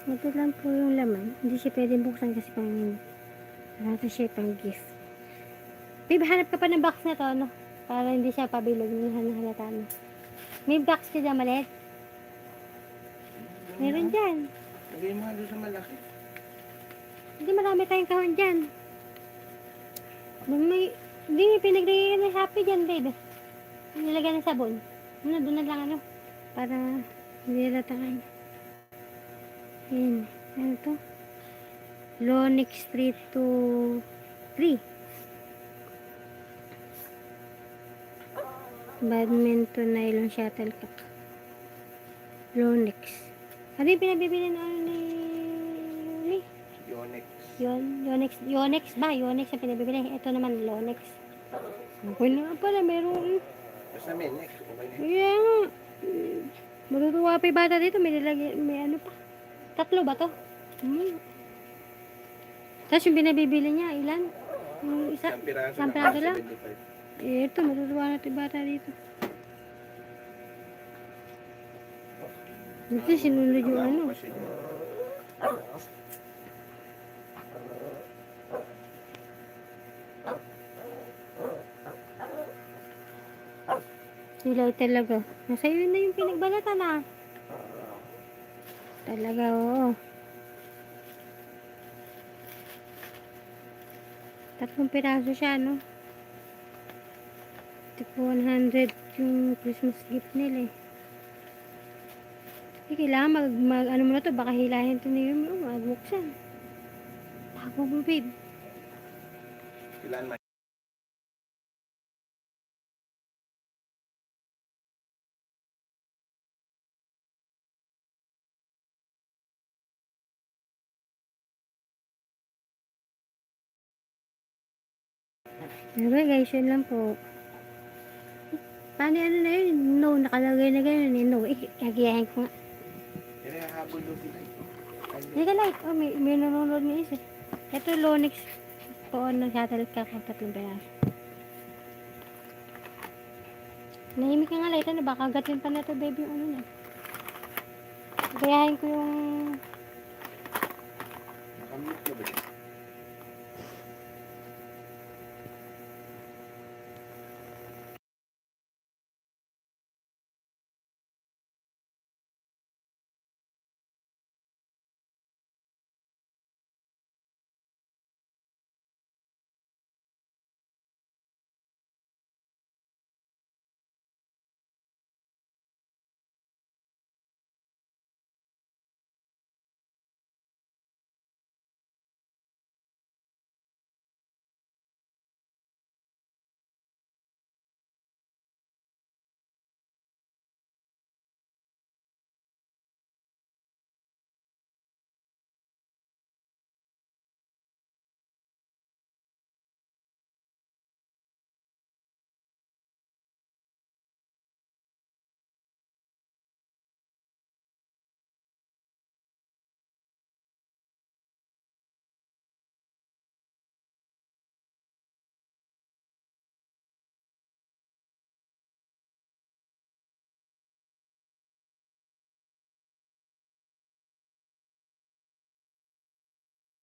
Ito lang po yung laman. Hindi siya pwedeng buksan kasi ito siya pang gift. Babe, hanap ka pa ng box na to, no? Para hindi siya pabilog. Hindi halata mo. May box ka dyan maliit? Meron dyan. Lagay mo nga doon sa malaki. Hindi marami tayong kahon dyan. Hindi may pinaglagay ng Shopee dyan, babe. Nilagay ng sabon. Ano, doon na lang ano. Para hindi halata. Ayan. Ano to? Lonix 323. Badminton nylon shuttlecock. Lonix. Ano yung pinabibili na ano ni Yonex. Yonex ba? Yonex ang pinabibili. Ito naman, Lonix. Okay na nga pala, meron. Basta may next. Okay na. Kaya nga. Matutuwa pa yung bata dito. May ano pa. 3 ba to? Tapos yung binabibili niya, ilan? Yung isa? Isang piraso Isang lang. piraso lang? 75. Ito, matutuwa na ito yung bata dito. Ito, sinunod yung ano. Sila talaga. Nasa iyo na yung pinagbalatan ah. Talaga, oo. 3 piraso siya, no? Tipo 100 yung Christmas gift nila eh. Kailangan ano mo na to, baka hilahin to ni Yumi. Magbuksan. Tago mo, babe. Ilan man. Okay guys, yun lang po. Paano ano na yun? No, nakalagay na gano'n eh. No, kagayahin ko nga. Kaya habol doon sila. Hindi ka like. Oh, may nanonood nga isa. Ito, Lonix. Poon ng shuttlecock ang 3 piraso. Nahimik ka nga, Light. Ano, baka gatin pa na to, baby, yung ano na. Gayahin ko yung... Nakamute ka ba?